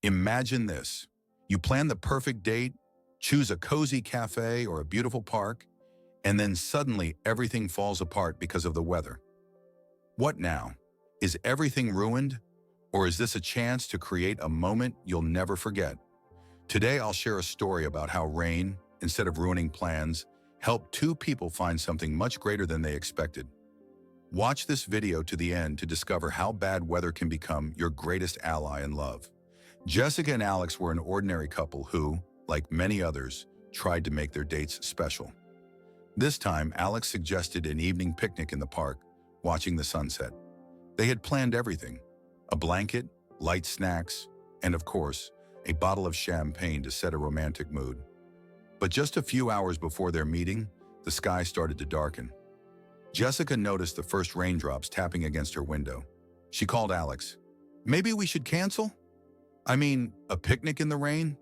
Imagine this. You plan the perfect date, choose a cozy cafe or a beautiful park, and then suddenly everything falls apart because of the weather. What now? Is everything ruined? Or is this a chance to create a moment you'll never forget? Today I'll share a story about how rain, instead of ruining plans, helped two people find something much greater than they expected. Watch this video to the end to discover how bad weather can become your greatest ally in love. Jessica and Alex were an ordinary couple who, like many others, tried to make their dates special. This time, Alex suggested an evening picnic in the park, watching the sunset. They had planned everything: a blanket, light snacks, and of course, a bottle of champagne to set a romantic mood. But just a few hours before their meeting, the sky started to darken. Jessica noticed the first raindrops tapping against her window. She called Alex. "Maybe we should cancel? I mean, a picnic in the rain?"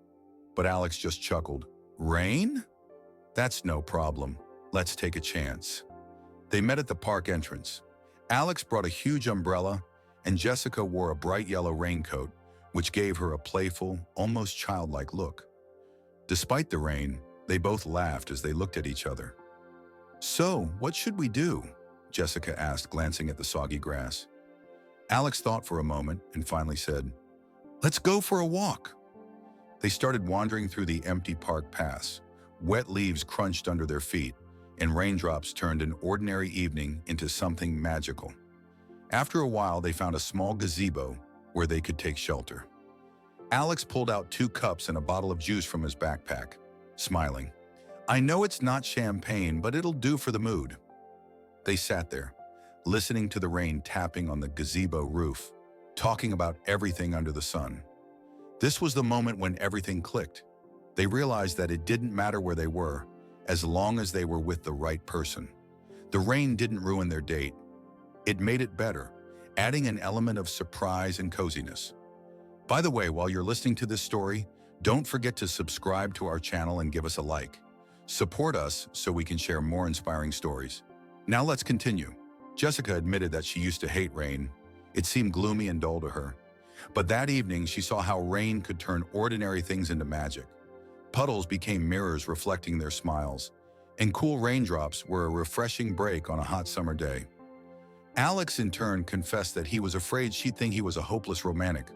But Alex just chuckled. "Rain? That's no problem. Let's take a chance." They met at the park entrance. Alex brought a huge umbrella, and Jessica wore a bright yellow raincoat, which gave her a playful, almost childlike look. Despite the rain, they both laughed as they looked at each other. "So, what should we do?" Jessica asked, glancing at the soggy grass. Alex thought for a moment and finally said, "Let's go for a walk." They started wandering through the empty park paths. Wet leaves crunched under their feet, and raindrops turned an ordinary evening into something magical. After a while, they found a small gazebo where they could take shelter. Alex pulled out 2 cups and a bottle of juice from his backpack, smiling. "I know it's not champagne, but it'll do for the mood." They sat there, listening to the rain tapping on the gazebo roof, talking about everything under the sun. This was the moment when everything clicked. They realized that it didn't matter where they were, as long as they were with the right person. The rain didn't ruin their date. It made it better, adding an element of surprise and coziness. By the way, while you're listening to this story, don't forget to subscribe to our channel and give us a like. Support us so we can share more inspiring stories. Now let's continue. Jessica admitted that she used to hate rain. It seemed gloomy and dull to her. But that evening, she saw how rain could turn ordinary things into magic. Puddles became mirrors reflecting their smiles, and cool raindrops were a refreshing break on a hot summer day. Alex, in turn, confessed that he was afraid she'd think he was a hopeless romantic.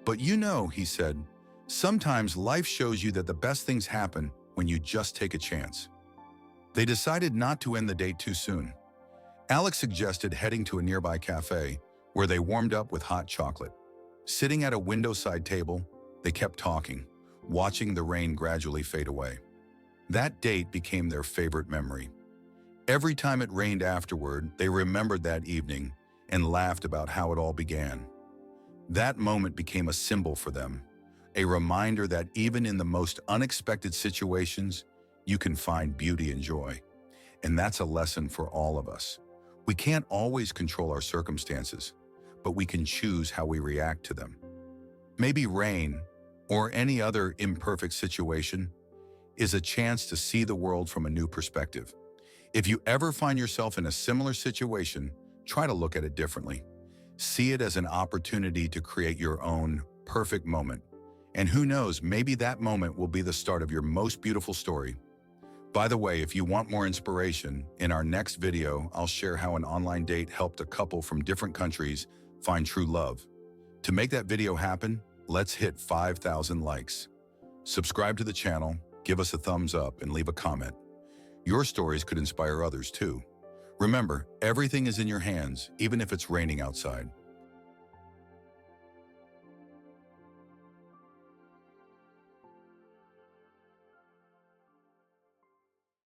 "But you know," he said, "sometimes life shows you that the best things happen when you just take a chance." They decided not to end the date too soon. Alex suggested heading to a nearby cafe, where they warmed up with hot chocolate. Sitting at a window-side table, they kept talking, watching the rain gradually fade away. That date became their favorite memory. Every time it rained afterward, they remembered that evening and laughed about how it all began. That moment became a symbol for them, a reminder that even in the most unexpected situations, you can find beauty and joy. And that's a lesson for all of us. We can't always control our circumstances, but we can choose how we react to them. Maybe rain, or any other imperfect situation, is a chance to see the world from a new perspective. If you ever find yourself in a similar situation, try to look at it differently. See it as an opportunity to create your own perfect moment. And who knows, maybe that moment will be the start of your most beautiful story. By the way, if you want more inspiration, in our next video, I'll share how an online date helped a couple from different countries find true love. To make that video happen, let's hit 5,000 likes. Subscribe to the channel, give us a thumbs up, and leave a comment. Your stories could inspire others too. Remember, everything is in your hands, even if it's raining outside.